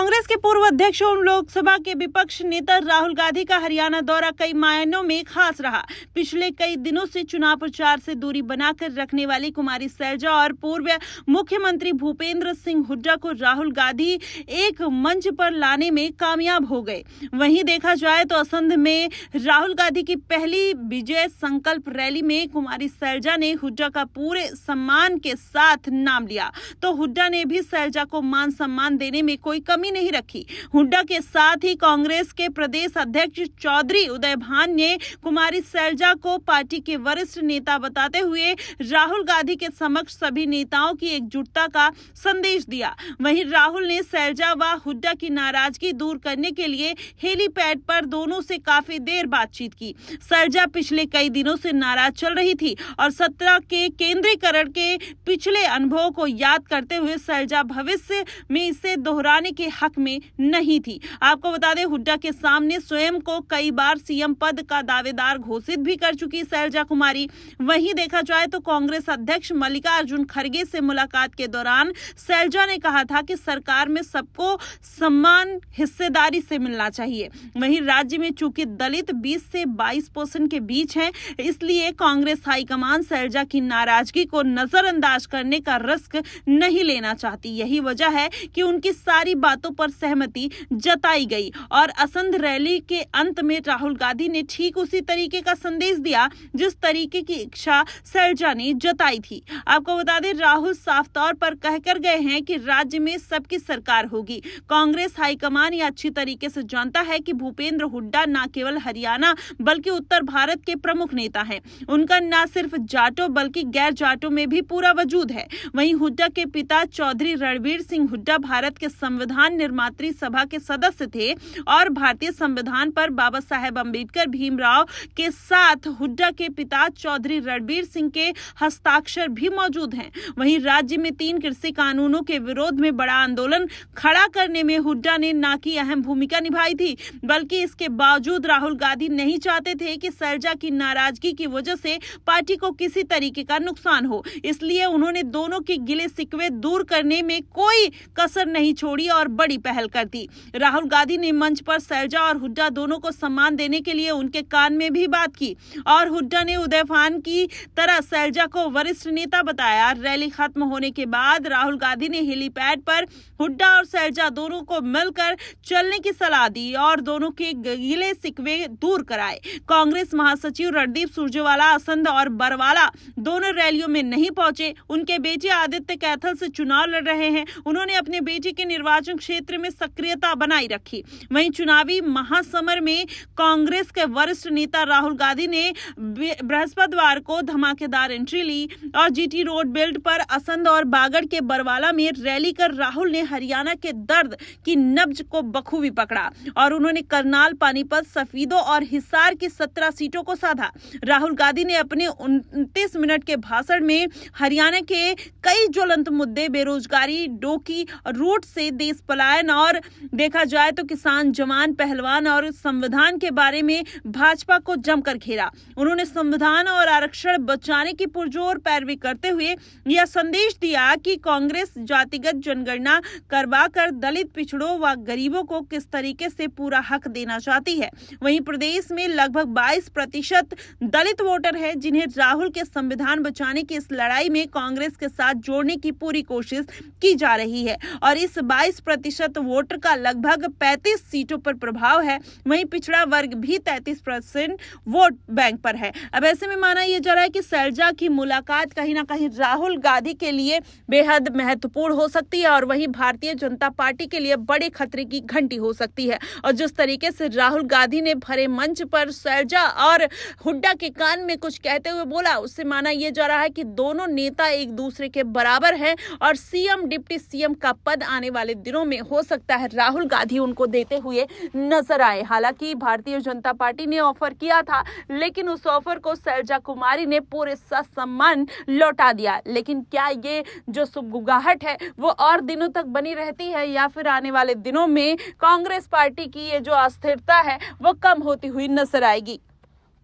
कांग्रेस के पूर्व अध्यक्ष और लोकसभा के विपक्ष नेता राहुल गांधी का हरियाणा दौरा कई मायनों में खास रहा। पिछले कई दिनों से चुनाव प्रचार से दूरी बनाकर रखने वाली कुमारी सैलजा और पूर्व मुख्यमंत्री भूपेंद्र सिंह हुड्डा को राहुल गांधी एक मंच पर लाने में कामयाब हो गए। वहीं देखा जाए तो असंध में राहुल गांधी की पहली विजय संकल्प रैली में कुमारी सैलजा ने हुड्डा का पूरे सम्मान के साथ नाम लिया, तो हुड्डा ने भी सैलजा को मान सम्मान देने में कोई कमी नहीं रखी। हुड्डा के साथ ही कांग्रेस के प्रदेश अध्यक्ष चौधरी उदय भान ने कुमारी सैलजा को पार्टी के वरिष्ठ नेता बताते हुए राहुल गांधी के समक्ष सभी नेताओं की एकजुटता का संदेश दिया। वहीं राहुल ने सैलजा व हुड्डा की नाराजगी दूर करने के लिए हेलीपैड पर दोनों से काफी देर बातचीत की। सैलजा पिछले कई दिनों से नाराज चल रही थी और 17 के केंद्रीकरण के पिछले अनुभव को याद करते हुए सैलजा भविष्य में इसे दोहराने के हक में नहीं थी। आपको बता दें, हुड्डा के सामने स्वयं को कई बार सीएम पद का दावेदार घोषित भी कर चुकी सैलजा कुमारी। वहीं देखा जाए तो कांग्रेस अध्यक्ष मल्लिकार्जुन खड़गे से मुलाकात के दौरान सैलजा ने कहा था कि सरकार में सबको सम्मान हिस्सेदारी से मिलना चाहिए। वहीं राज्य में चूंकि दलित 20 से 22% के बीच हैं, इसलिए कांग्रेस हाईकमान सैलजा की नाराजगी को नजरअंदाज करने का रिस्क नहीं लेना चाहती। यही वजह है कि उनकी सारी बातों पर सहमति जताई गई और असंध रैली के अंत में राहुल गांधी ने ठीक उसी तरीके का संदेश दिया जिस तरीके की इच्छा सैलजा ने जताई थी। आपको बता दें, राहुल साफ तौर पर कहकर गए हैं कि राज्य में सबकी सरकार होगी। कांग्रेस हाईकमान यह अच्छी तरीके से जानता है कि भूपेंद्र हुड्डा न केवल हरियाणा बल्कि उत्तर भारत के प्रमुख नेता हैं। उनका न सिर्फ जाटों बल्कि गैर जाटों में भी पूरा वजूद है। वहीं हुड्डा के पिता चौधरी रणबीर सिंह हुड्डा भारत के संविधान निर्मात्री सभा के सदस्य थे और भारतीय संविधान पर बाबा साहेब अम्बेडकर भीमराव के साथ हुड्डा के पिता चौधरी रणबीर सिंह के हस्ताक्षर भी मौजूद हैं। वहीं राज्य में 3 कृषि कानूनों के विरोध में बड़ा आंदोलन खड़ा करने में हुड्डा ने न की अहम भूमिका निभाई थी, बल्कि इसके बावजूद राहुल गांधी नहीं चाहते थे कि सैलजा की नाराजगी की वजह से पार्टी को किसी तरीके का नुकसान हो। इसलिए उन्होंने दोनों के गिले शिकवे दूर करने में कोई कसर नहीं छोड़ी और बड़ी पहल कर दी। राहुल गांधी ने मंच पर सैलजा और हुड्डा दोनों को सम्मान देने के लिए उनके कान में भी बात की और हुड्डा ने उदय भान की तरह सैलजा को वरिष्ठ नेता बताया। रैली खत्म होने के बाद राहुल गांधी ने हेलीपैड पर हुड्डा और सैलजा दोनों को मिलकर चलने की सलाह दी और दोनों के गिले शिकवे दूर कराए। कांग्रेस महासचिव रणदीप सुरजेवाला असंध और बरवाला दोनों रैलियों में नहीं पहुंचे। उनके बेटे आदित्य कैथल से चुनाव लड़ रहे हैं। उन्होंने अपने बेटे के निर्वाचन क्षेत्र में सक्रियता बनाई रखी। वहीं चुनावी महासमर में कांग्रेस के वरिष्ठ नेता राहुल गांधी ने बृहस्पतिवार को धमाकेदार एंट्री ली और जीटी रोड बेल्ट पर असंध और बागड़ के बरवाला में रैली कर राहुल ने हरियाणा के दर्द की नब्ज को बखूबी पकड़ा और उन्होंने करनाल, पानीपत, सफीदो और हिसार की 17 सीटों को साधा। राहुल गांधी ने अपने 29 मिनट के भाषण में हरियाणा के कई ज्वलंत मुद्दे, बेरोजगारी, डोकी रूट से देश पलायन और देखा जाए तो किसान, जवान, पहलवान और संविधान के बारे में भाजपा को जमकर घेरा। उन्होंने संविधान और आरक्षण बचाने की पुरजोर पैरवी करते हुए यह संदेश दिया कि कांग्रेस जातिगत जनगणना करवाकर दलित, पिछड़ों व गरीबों को किस तरीके से पूरा हक देना चाहती है। वहीं प्रदेश में लगभग 22% दलित वोटर है जिन्हें राहुल के संविधान बचाने की इस लड़ाई में कांग्रेस के साथ जोड़ने की पूरी कोशिश की जा रही है और इस 22% वोटर का लगभग 35 सीटों पर प्रभाव है। वहीं पिछड़ा वर्ग भी 33% वोट बैंक पर है। अब ऐसे में माना यह जा रहा है कि सैलजा की मुलाकात कहीं ना कहीं राहुल गांधी के लिए बेहद महत्वपूर्ण हो सकती है और वहीं भारतीय जनता पार्टी के लिए बड़े खतरे की घंटी हो सकती है। और जिस तरीके से राहुल गांधी ने भरे मंच पर सैलजा और हुड्डा के कान में कुछ कहते हुए बोला, उससे माना यह जा रहा है कि दोनों नेता एक दूसरे के बराबर हैं और सीएम, डिप्टी सीएम का पद आने वाले दिनों में हो सकता है राहुल गांधी उनको देते हुए नजर आए। हालांकि भारतीय जनता पार्टी ने ऑफर किया था, लेकिन उस ऑफर को सैलजा कुमारी ने पूरे ससम्मान लौटा दिया। लेकिन क्या ये जो सुगबुगाहट है वो और दिनों तक बनी रहती है या फिर आने वाले दिनों में कांग्रेस पार्टी की ये जो अस्थिरता है वो कम होती हुई नजर आएगी?